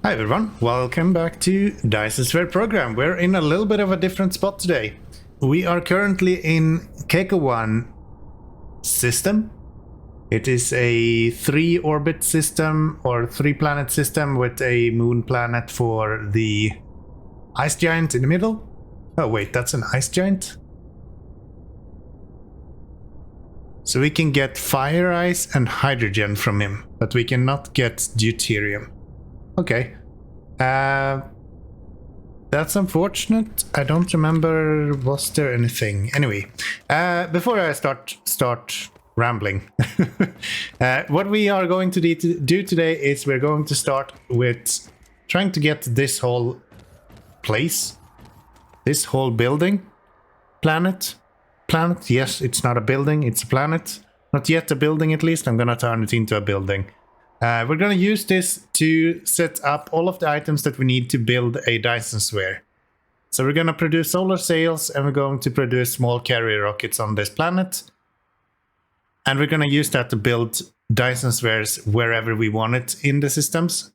Hi everyone, welcome back to Dyson Sphere Program. We're in a little bit of a different spot today. We are currently in Keanomy system. It is a 3-orbit system or 3-planet system with a moon planet for the ice giant in the middle. Oh wait, that's an ice giant? So we can get fire ice and hydrogen from him, but we cannot get deuterium. Okay. That's unfortunate. I don't remember, was there anything? Anyway, before I start rambling, what we are going to do today is we're going to start with trying to get this whole place, this whole building, planet, yes, it's not a building, it's a planet. Not yet a building at least, I'm gonna turn it into a building. We're going to use this to set up all of the items that we need to build a Dyson Sphere. So we're going to produce solar sails and we're going to produce small carrier rockets on this planet. And we're going to use that to build Dyson Spheres wherever we want it in the systems.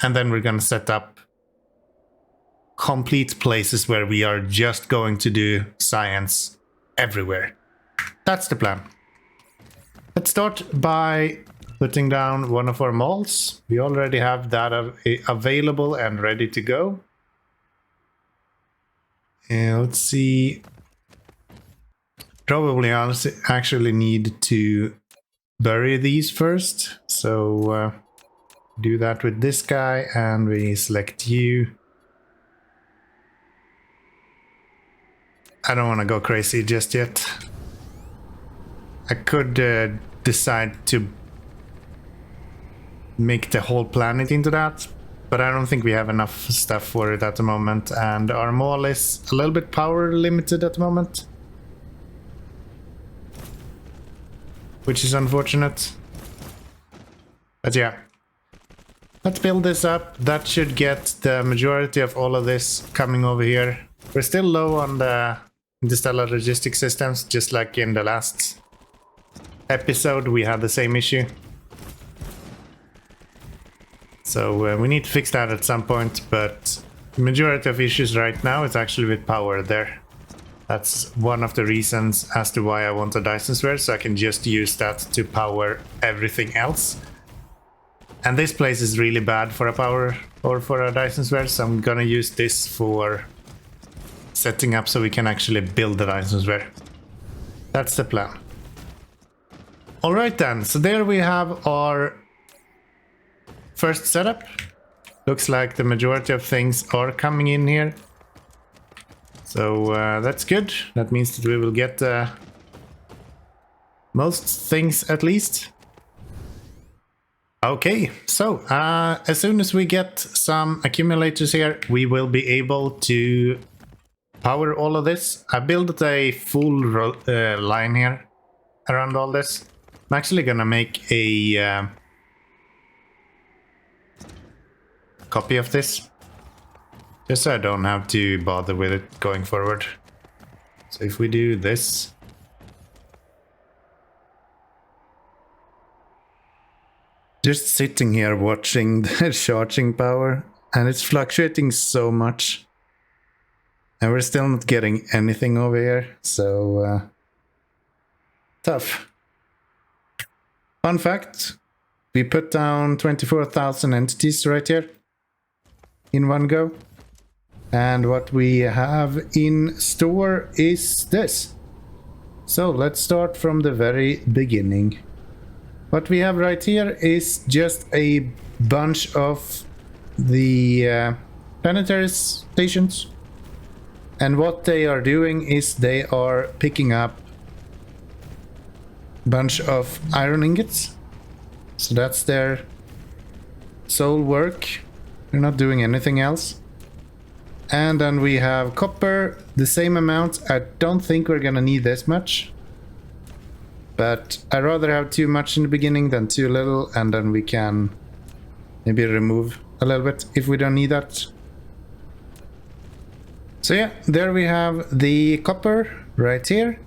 And then we're going to set up complete places where we are just going to do science everywhere. That's the plan. Let's start by putting down one of our molds. We already have that available and ready to go. And let's see. Probably actually need to bury these first. So do that with this guy and we select you. I don't want to go crazy just yet. I could decide to make the whole planet into that, but I don't think we have enough stuff for it at the moment, and our mall is a little bit power limited at the moment, which is unfortunate. But yeah, let's build this up. That should get the majority of all of this coming over here. We're still low on the interstellar logistics systems, just like in the last episode we had the same issue. So we need to fix that at some point, but the majority of issues right now is actually with power there. That's one of the reasons as to why I want a Dyson Sphere, so I can just use that to power everything else. And this place is really bad for a power or for a Dyson Sphere, so I'm gonna use this for setting up so we can actually build the Dyson Sphere. That's the plan. Alright then, so there we have our first setup. Looks like the majority of things are coming in here. So that's good. That means that we will get most things at least. Okay, so as soon as we get some accumulators here, we will be able to power all of this. I built a full line here around all this. I'm actually gonna make a copy of this, just so I don't have to bother with it going forward. So if we do this, just sitting here watching the charging power, and it's fluctuating so much, and we're still not getting anything over here, so tough. Fun fact, we put down 24,000 entities right here in one go, and what we have in store is this. So let's start from the very beginning. What we have right here is just a bunch of the planetary stations, and what they are doing is they are picking up a bunch of iron ingots. So that's their sole work. We're not doing anything else. And then we have copper, the same amount. I don't think we're gonna need this much, but I'd rather have too much in the beginning than too little, and then we can maybe remove a little bit if we don't need that. So yeah, there we have the copper right here.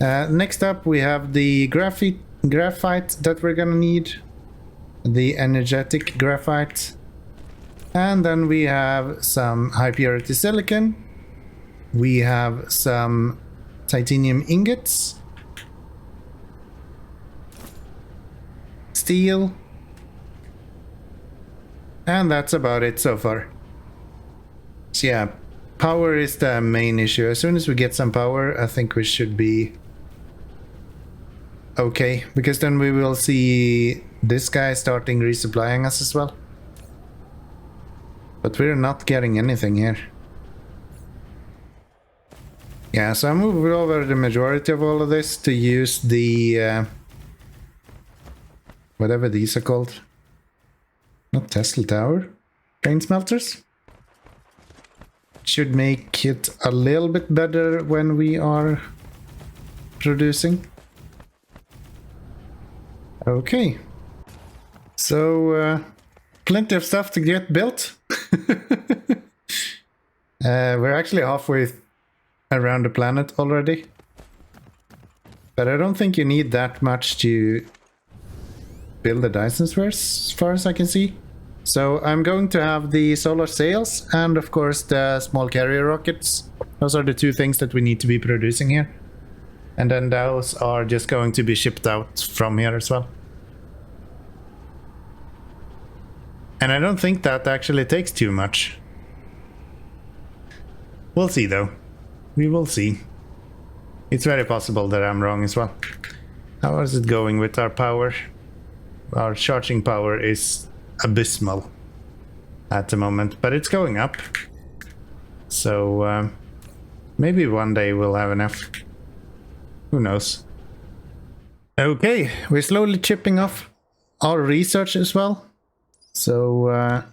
Next up we have the graphite that we're gonna need, the energetic graphite. And then we have some high purity silicon. We have some titanium ingots. Steel. And that's about it so far. So yeah, power is the main issue. As soon as we get some power, I think we should be okay, because then we will see this guy starting resupplying us as well. But we're not getting anything here. Yeah, so I moved over the majority of all of this to use the whatever these are called. Not Tesla Tower. Train smelters. Should make it a little bit better when we are producing. Okay. So, plenty of stuff to get built. We're actually halfway around the planet already. But I don't think you need that much to build the Dyson Spheres, as far as I can see. So I'm going to have the solar sails and of course the small carrier rockets. Those are the two things that we need to be producing here. And then those are just going to be shipped out from here as well. And I don't think that actually takes too much. We'll see though. We will see. It's very possible that I'm wrong as well. How is it going with our power? Our charging power is abysmal at the moment, but it's going up. So maybe one day we'll have enough. Who knows? Okay, we're slowly chipping off our research as well. So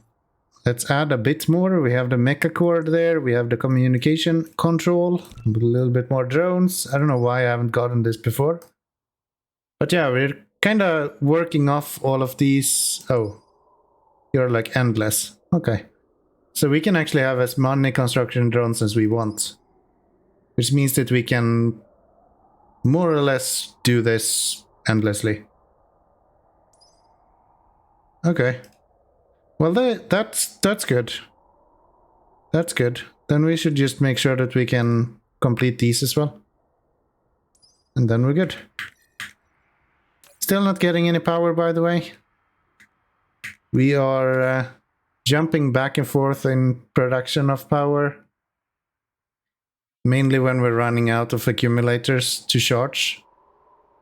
let's add a bit more. We have the mecha core there. We have the communication control. A little bit more drones. I don't know why I haven't gotten this before. But yeah, we're kind of working off all of these. Oh, you're like endless. Okay. So we can actually have as many construction drones as we want. Which means that we can more or less do this endlessly. Okay. Well, that's good. That's good. Then we should just make sure that we can complete these as well. And then we're good. Still not getting any power, by the way. We are jumping back and forth in production of power. Mainly when we're running out of accumulators to charge.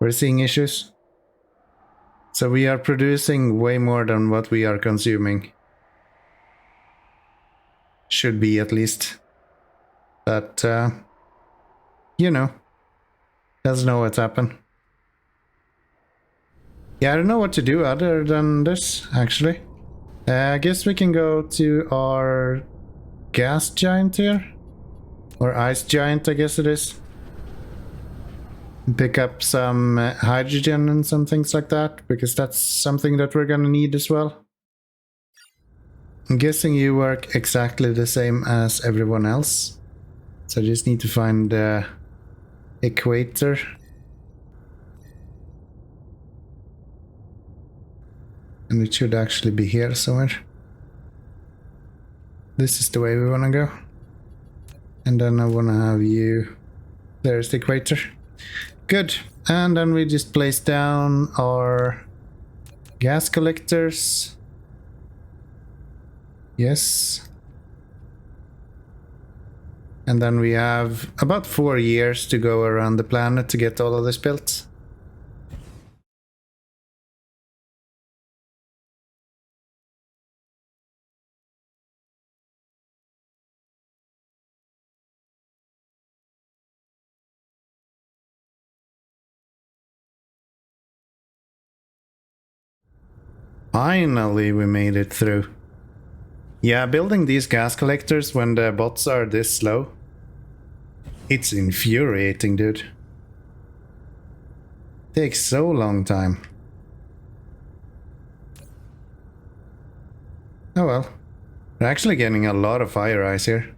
We're seeing issues. So we are producing way more than what we are consuming. Should be at least. But, you know, doesn't know what's happened. Yeah, I don't know what to do other than this, actually. I guess we can go to our gas giant here. Or ice giant, I guess it is. Pick up some hydrogen and some things like that, because that's something that we're gonna need as well. I'm guessing you work exactly the same as everyone else. So I just need to find the equator. And it should actually be here somewhere. This is the way we want to go. And then I want to have you... There's the equator. Good. And then we just place down our gas collectors. Yes. And then we have about 4 years to go around the planet to get all of this built. Finally, we made it through. Yeah, building these gas collectors when the bots are this slow, it's infuriating, dude. Takes so long time. Oh well. We're actually getting a lot of fire ice here.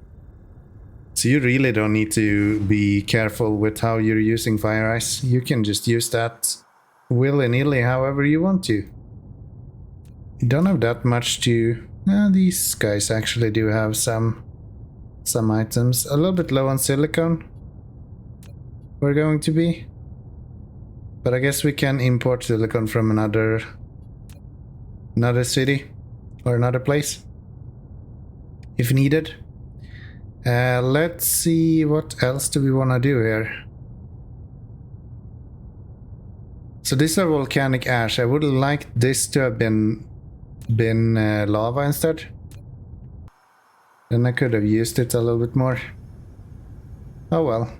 So you really don't need to be careful with how you're using fire ice. You can just use that willy-nilly however you want to. You don't have that much to These guys actually do have some items. A little bit low on silicon. We're going to be. But I guess we can import silicon from another city or another place if needed. Let's see, what else do we want to do here? So these are volcanic ash. I would like this to have been lava instead. Then I could have used it a little bit more. Oh well.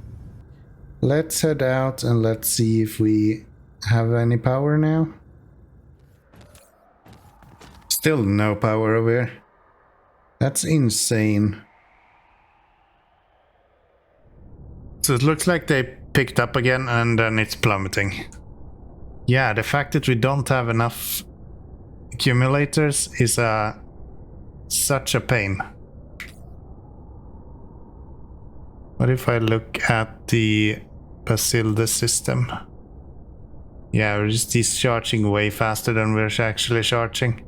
Let's head out and let's see if we have any power now. Still no power over here. That's insane. So it looks like they picked up again and then it's plummeting. Yeah, the fact that we don't have enough accumulators is such a pain. What if I look at the Basilda system? Yeah, we're just discharging way faster than we're actually charging.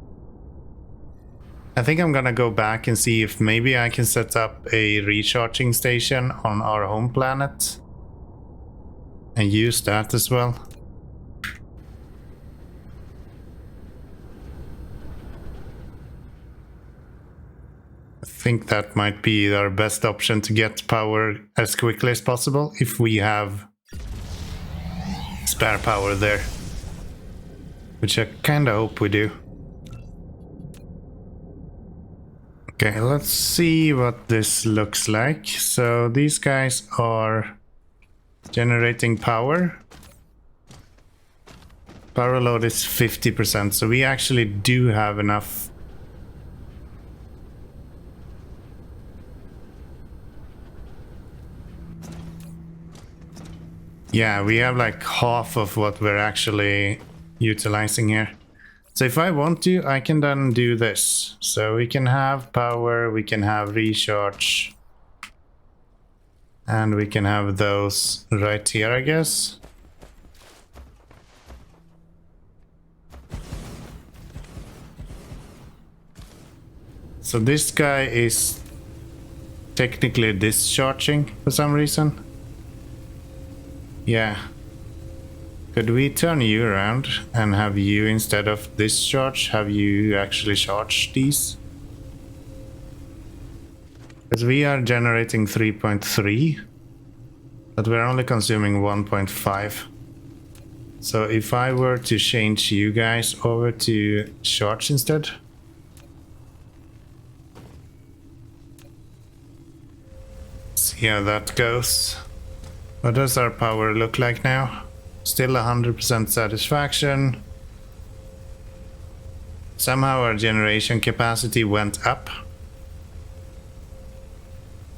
I think I'm gonna go back and see if maybe I can set up a recharging station on our home planet and use that as well. I think that might be our best option to get power as quickly as possible if we have spare power there, which I kinda hope we do. Okay, let's see what this looks like. So these guys are generating power. Power load is 50%, so we actually do have enough. Yeah, we have like half of what we're actually utilizing here. So if I want to, I can then do this. So we can have power, we can have recharge, and we can have those right here, I guess. So this guy is technically discharging for some reason. Yeah. Could we turn you around and have you, instead of discharge, have you actually charge these? Because we are generating 3.3, but we're only consuming 1.5. So if I were to change you guys over to charge instead. See how that goes. What does our power look like now? Still 100% satisfaction. Somehow our generation capacity went up.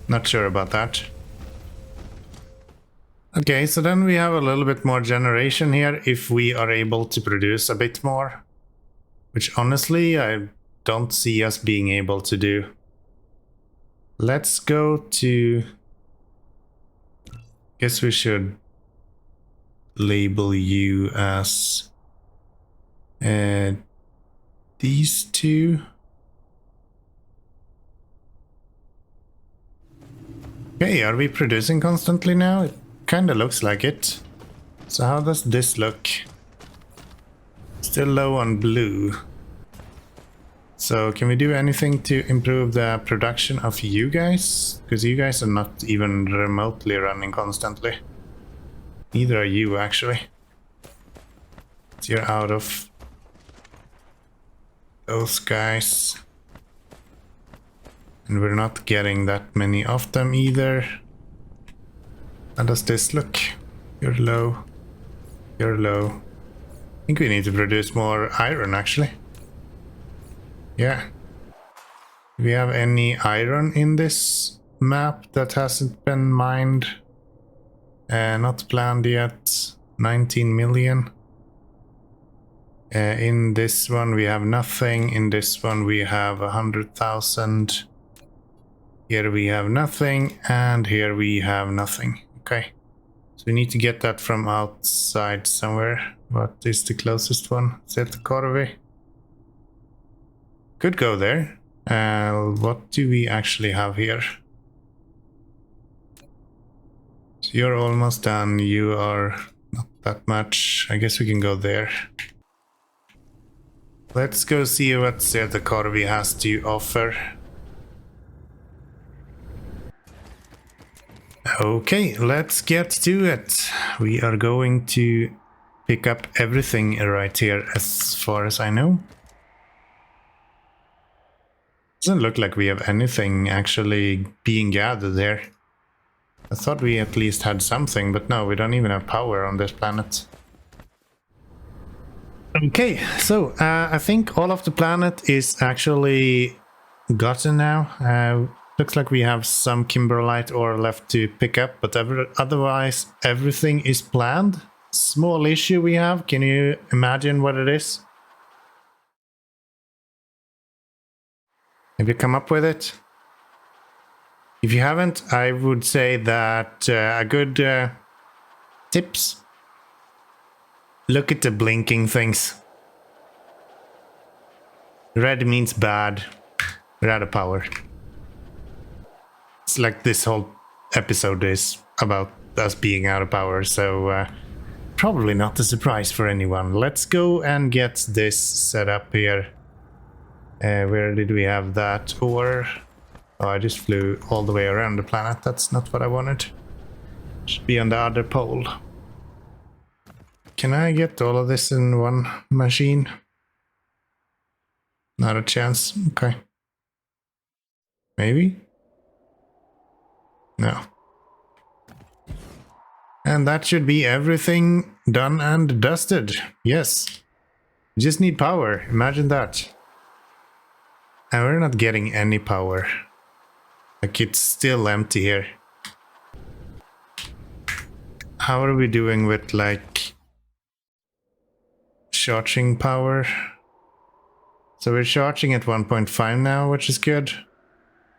Not sure about that. Okay, so then we have a little bit more generation here if we are able to produce a bit more. Which honestly, I don't see us being able to do. Let's go to... Guess we should label you as these two. Okay, are we producing constantly now? It kind of looks like it. So how does this look? Still low on blue. So can we do anything to improve the production of you guys? Because you guys are not even remotely running constantly. Neither are you, actually. So you're out of those guys. And we're not getting that many of them either. How does this look? You're low. You're low. I think we need to produce more iron, actually. Yeah. Do we have any iron in this map that hasn't been mined? Not planned yet. 19 million. In this one we have nothing. In this one we have 100,000. Here we have nothing. And here we have nothing. Okay. So we need to get that from outside somewhere. What is the closest one? Is it Corvi? Could go there. What do we actually have here? So you're almost done. You are not that much. I guess we can go there. Let's go see what the Corvi has to offer. Okay, let's get to it. We are going to pick up everything right here as far as I know. Doesn't look like we have anything actually being gathered there. I thought we at least had something, but no, we don't even have power on this planet. Okay, so I think all of the planet is actually gotten now. Looks like we have some kimberlite ore left to pick up, but otherwise everything is planned. Small issue we have, can you imagine what it is? Have you come up with it? If you haven't, I would say that a good tips. Look at the blinking things. Red means bad. We're out of power. It's like this whole episode is about us being out of power, so probably not a surprise for anyone. Let's go and get this set up here. Where did we have that? Or oh, I just flew all the way around the planet. That's not what I wanted. Should be on the other pole. Can I get all of this in one machine? Not a chance. Okay. Maybe? No. And that should be everything done and dusted. Yes. We just need power. Imagine that. And we're not getting any power. Like, it's still empty here. How are we doing with, like, charging power? So we're charging at 1.5 now, which is good.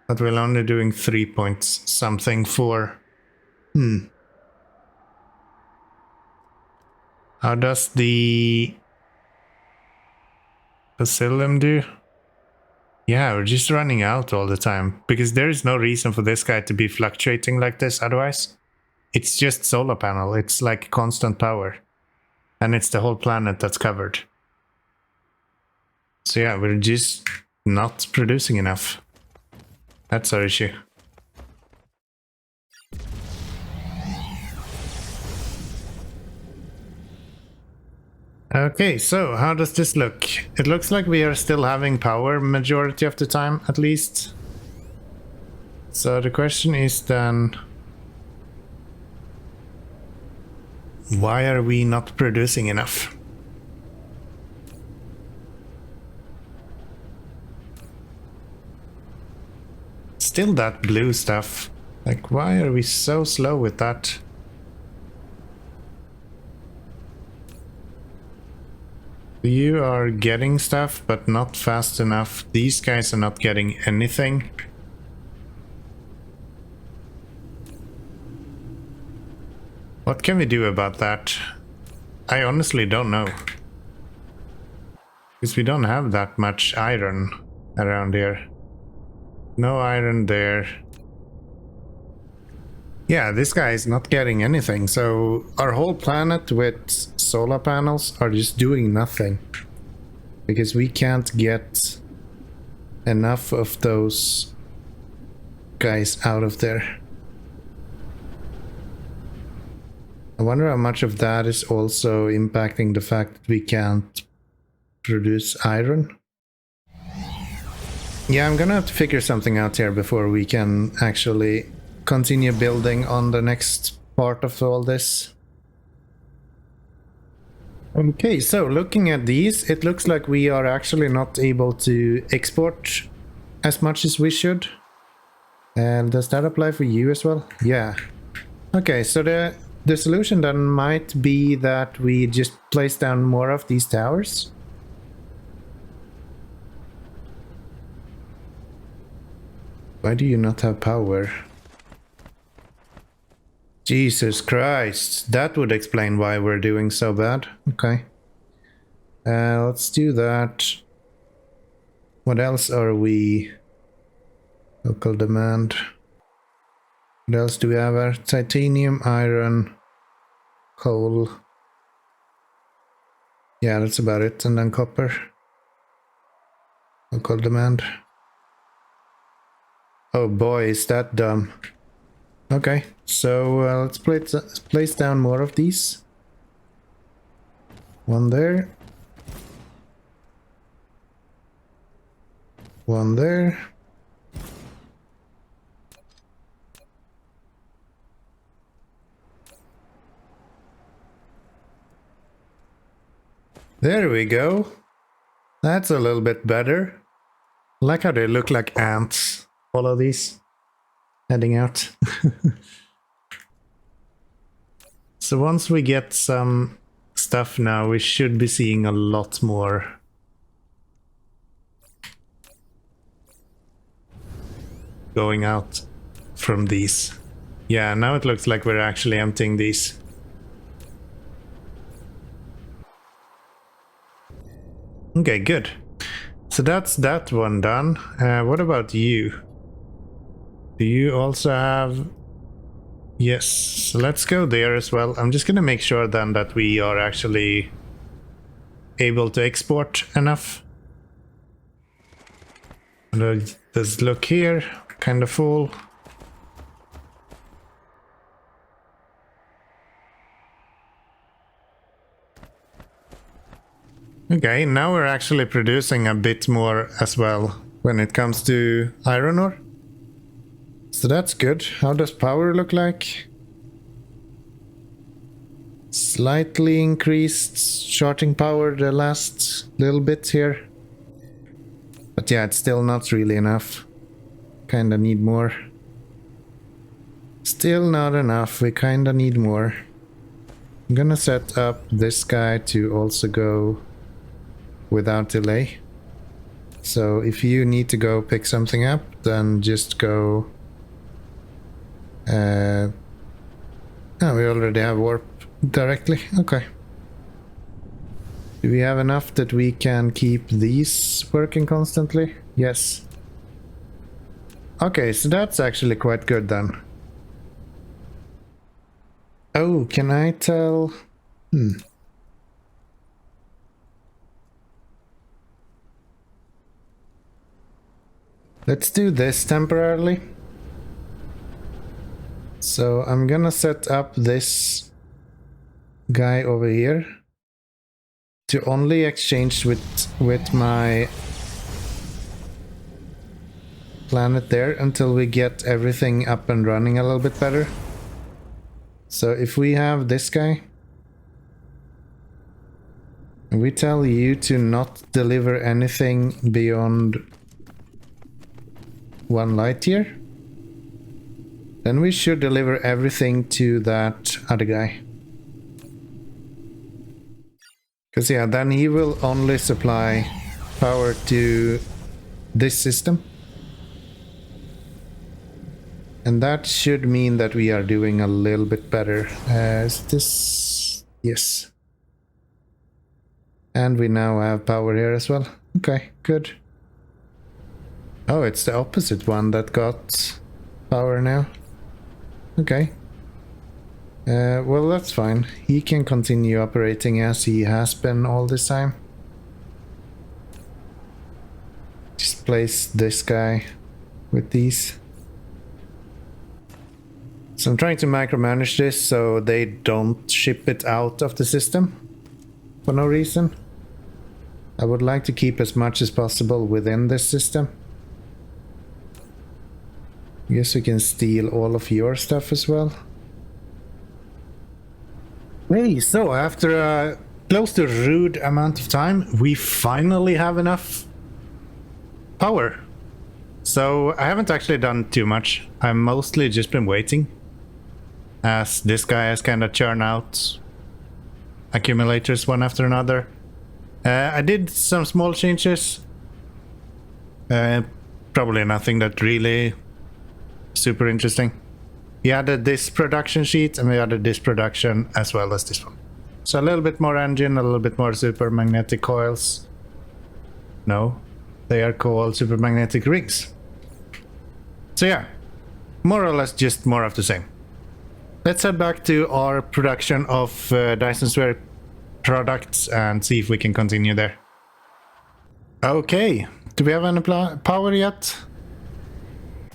But we're only doing 3 point something for... How does the Facilum do? Yeah, we're just running out all the time. Because there is no reason for this guy to be fluctuating like this otherwise. It's just solar panel. It's like constant power. And it's the whole planet that's covered. So yeah, we're just not producing enough. That's our issue. Okay, so how does this look? It looks like we are still having power majority of the time, at least. So the question is then... why are we not producing enough? Still that blue stuff. Like, why are we so slow with that? You are getting stuff, but not fast enough. These guys are not getting anything. What can we do about that? I honestly don't know. Because we don't have that much iron around here. No iron there. Yeah, this guy is not getting anything, so our whole planet with solar panels are just doing nothing. Because we can't get enough of those guys out of there. I wonder how much of that is also impacting the fact that we can't produce iron. Yeah, I'm gonna have to figure something out here before we can actually continue building on the next part of all this. Okay, so looking at these, it looks like we are actually not able to export as much as we should. And does that apply for you as well? Yeah. Okay, so the solution then might be that we just place down more of these towers. Why do you not have power? Jesus Christ, that would explain why we're doing so bad. Okay. Let's do that. What else are we Local demand. What else do we have? Our titanium, iron, coal. Yeah, that's about it. And then copper. Local demand. Oh boy, is that dumb. Okay, so let's place down more of these. One there. One there. There we go. That's a little bit better. I like how they look like ants. All of these heading out. So once we get some stuff now, we should be seeing a lot more. Going out from these. Yeah, now it looks like we're actually emptying these. Okay, good. So that's that one done. What about you? Do you also have... Yes, so let's go there as well. I'm just gonna make sure then that we are actually able to export enough. Let's look here, kind of full. Okay, now we're actually producing a bit more as well when it comes to iron ore. So that's good. How does power look like? Slightly increased charging power the last little bit here. But yeah, it's still not really enough. Kinda need more. Still not enough, we kinda need more. I'm gonna set up this guy to also go without delay. So if you need to go pick something up, then just go... Oh, we already have warp directly. Okay. Do we have enough that we can keep these working constantly? Yes. Okay, so that's actually quite good then. Oh, can I tell? Let's do this temporarily. So I'm gonna set up this guy over here to only exchange with my planet there until we get everything up and running a little bit better. So if we have this guy, and we tell you to not deliver anything beyond 1 light year, then we should deliver everything to that other guy. Because yeah, then he will only supply power to this system. And that should mean that we are doing a little bit better. Is this... Yes. And we now have power here as well. Okay, good. Oh, it's the opposite one that got power now. Okay. Well, that's fine. He can continue operating as he has been all this time. Just place this guy with these. So I'm trying to micromanage this so they don't ship it out of the system for no reason. I would like to keep as much as possible within this system. I guess we can steal all of your stuff as well. Hey, so after a close to rude amount of time, we finally have enough power. So I haven't actually done too much. I've mostly just been waiting, as this guy has kind of churned out accumulators one after another. I did some small changes. Probably nothing that really super interesting. We added this production sheet and we added this production as well as this one. So a little bit more engine, a little bit more super magnetic coils. No, they are called super magnetic rings. So yeah, more or less just more of the same. Let's head back to our production of Dyson Sphere products and see if we can continue there. Okay, do we have any power yet?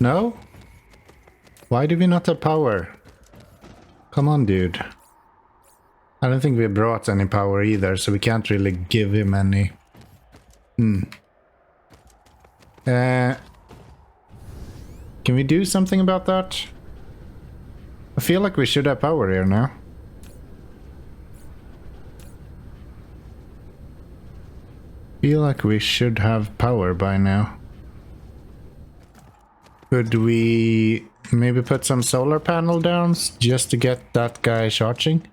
No? Why do we not have power? Come on, dude. I don't think we brought any power either, so we can't really give him any. Can we do something about that? I feel like we should have power here now. Feel like we should have power by now. Could we maybe put some solar panel down just to get that guy charging?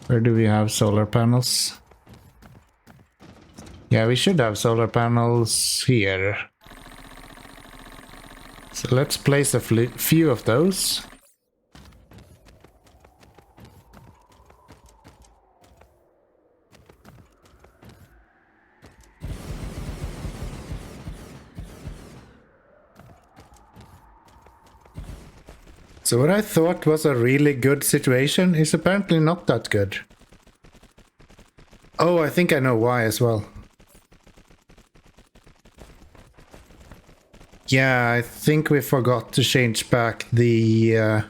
Where do we have solar panels? Yeah, we should have solar panels here. So let's place a few of those. So what I thought was a really good situation is apparently not that good. Oh, I think I know why as well. Yeah, I think we forgot to change back the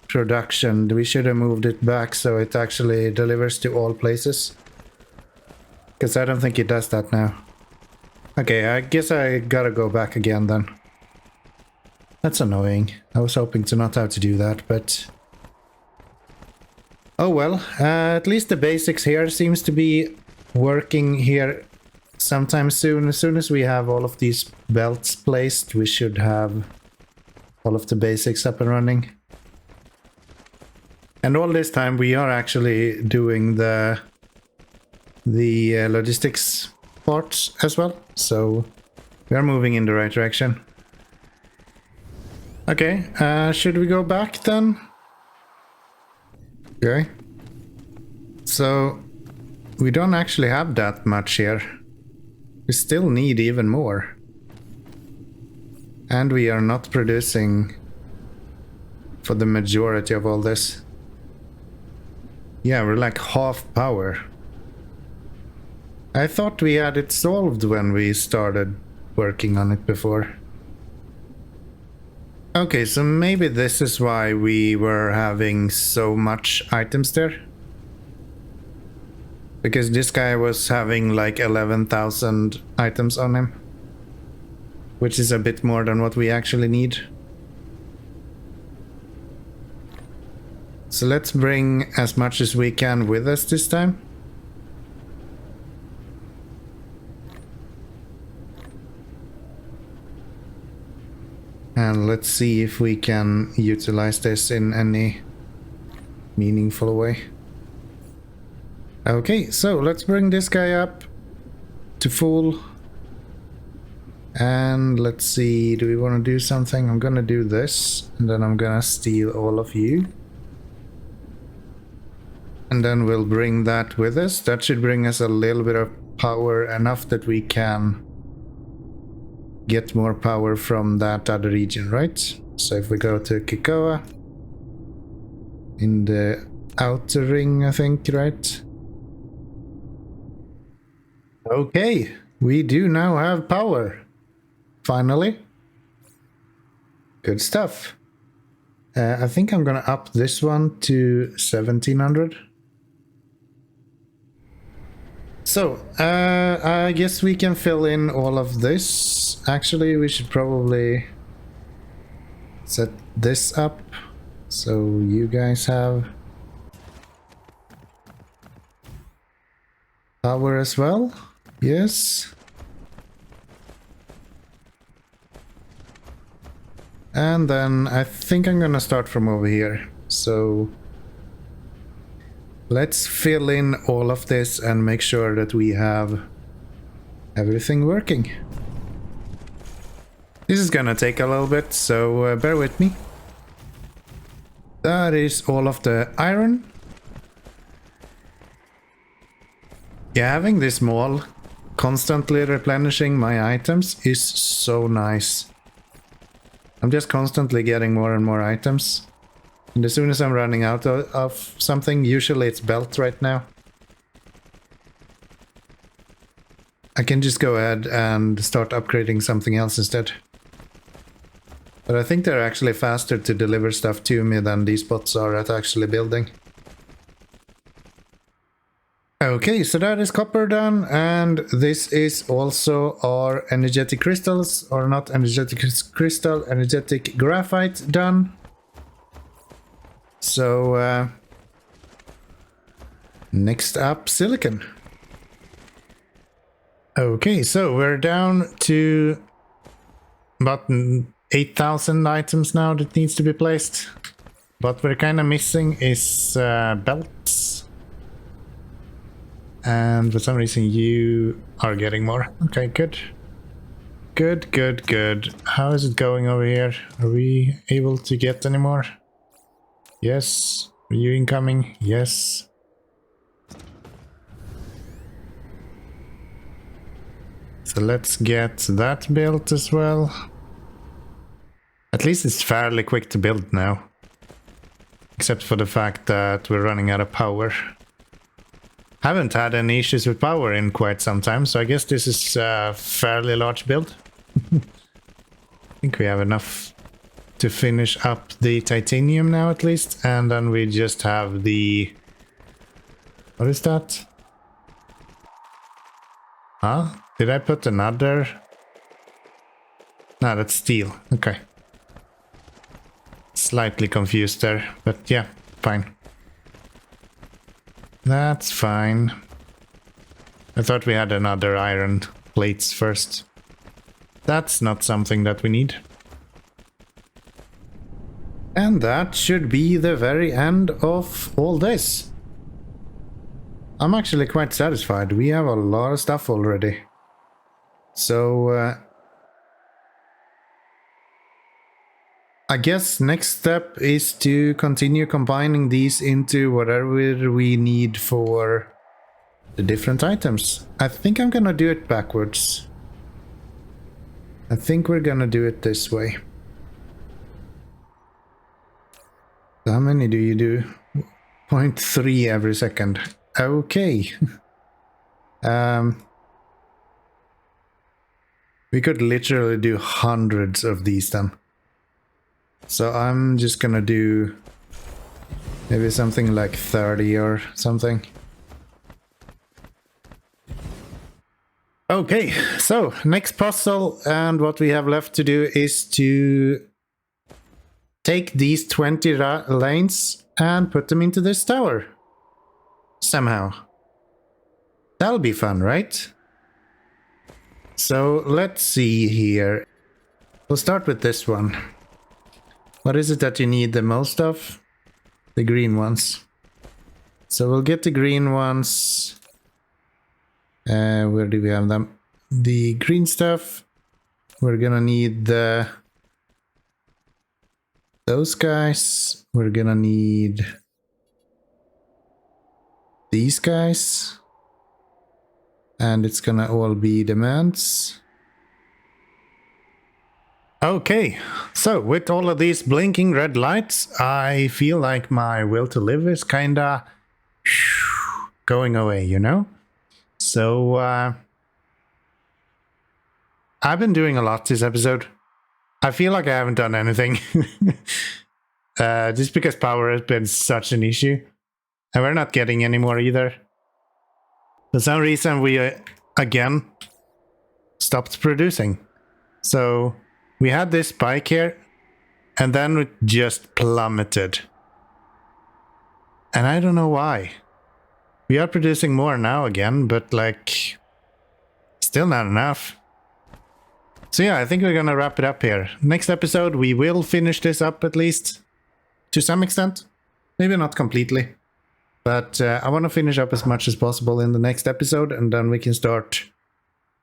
production. We should have moved it back so it actually delivers to all places. Because I don't think it does that now. Okay, I guess I gotta go back again then. That's annoying. I was hoping to not have to do that, but... Oh well, at least the basics here seems to be working here sometime soon. As soon as we have all of these belts placed, we should have all of the basics up and running. And all this time we are actually doing the logistics parts as well, so we are moving in the right direction. Okay, should we go back then? Okay. So, we don't actually have that much here. We still need even more. And we are not producing for the majority of all this. Yeah, we're like half power. I thought we had it solved when we started working on it before. Okay, so maybe this is why we were having so much items there. Because this guy was having like 11,000 items on him. Which is a bit more than what we actually need. So let's bring as much as we can with us this time. And let's see if we can utilize this in any meaningful way. Okay, so let's bring this guy up to full. And let's see, do we want to do something? I'm gonna do this, and then I'm gonna steal all of you. And then we'll bring that with us. That should bring us a little bit of power, enough that we can get more power from that other region, right? So if we go to Kikoa, in the outer ring, I think, right? Okay, we do now have power. Finally. Good stuff. I think I'm gonna up this one to 1700. So, I guess we can fill in all of this. Actually, we should probably set this up so you guys have power as well. Yes. And then I think I'm gonna start from over here. So let's fill in all of this and make sure that we have everything working. This is gonna take a little bit, so bear with me. That is all of the iron. Yeah, having this mall constantly replenishing my items is so nice. I'm just constantly getting more and more items. And as soon as I'm running out of something, usually it's belt right now, I can just go ahead and start upgrading something else instead. But I think they're actually faster to deliver stuff to me than these bots are at actually building. Okay, so that is copper done, and this is also our energetic crystals, or not energetic crystal, energetic graphite done. So, next up, silicon. Okay, so we're down to about 8,000 items now that needs to be placed. What we're kind of missing is belts. And for some reason you are getting more. Okay, good. Good, good, good. How is it going over here? Are we able to get any more? Yes. Are you incoming? Yes. So let's get that built as well. At least it's fairly quick to build now. Except for the fact that we're running out of power. Haven't had any issues with power in quite some time, so I guess this is a fairly large build. I think we have enough to finish up the titanium now at least, and then we just have the... What is that? Huh? Did I put another? No, that's steel. Okay. Slightly confused there, but yeah, fine. That's fine. I thought we had another iron plates first. That's not something that we need. And that should be the very end of all this. I'm actually quite satisfied. We have a lot of stuff already. So, I guess next step is to continue combining these into whatever we need for the different items. I think I'm gonna do it backwards. I think we're gonna do it this way. How many do you do? 0.3 every second. Okay. We could literally do hundreds of these then. So I'm just gonna do maybe something like 30 or something. Okay, so next puzzle, and what we have left to do is to take these 20 lanes and put them into this tower. Somehow. That'll be fun, right? So let's see here. We'll start with this one. What is it that you need the most of? The green ones. So we'll get the green ones. Where do we have them? The green stuff. We're gonna need those guys. We're gonna need these guys. And it's gonna all be demands. Okay, so with all of these blinking red lights, I feel like my will to live is kinda going away, you know? So, I've been doing a lot this episode. I feel like I haven't done anything. Just because power has been such an issue. And we're not getting any more either. For some reason we, again, stopped producing. So... we had this spike here, and then it just plummeted. And I don't know why. We are producing more now again, but like, still not enough. So yeah, I think we're gonna wrap it up here. Next episode, we will finish this up at least, to some extent. Maybe not completely. But I want to finish up as much as possible in the next episode, and then we can start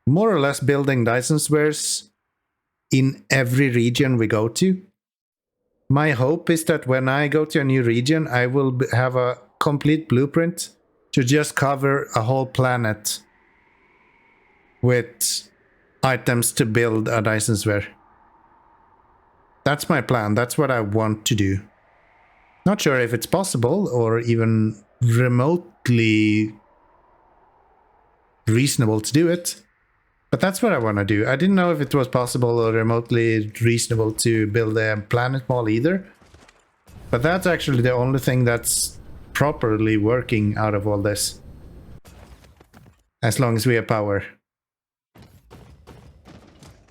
more or less building Dyson spheres in every region we go to. My hope is that when I go to a new region, I will have a complete blueprint to just cover a whole planet with items to build a Dyson Sphere. That's my plan. That's what I want to do. Not sure if it's possible or even remotely reasonable to do it, but that's what I want to do. I didn't know if it was possible or remotely reasonable to build a planet mall either, but that's actually the only thing that's properly working out of all this. As long as we have power.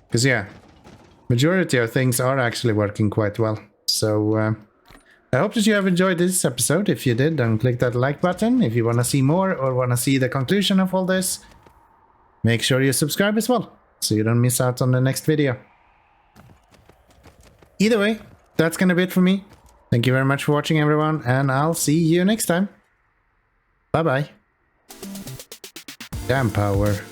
Because yeah, majority of things are actually working quite well. So I hope that you have enjoyed this episode. If you did, then click that like button. If you want to see more or want to see the conclusion of all this, make sure you subscribe as well, so you don't miss out on the next video. Either way, that's gonna be it for me. Thank you very much for watching, everyone, and I'll see you next time. Bye bye. Damn power.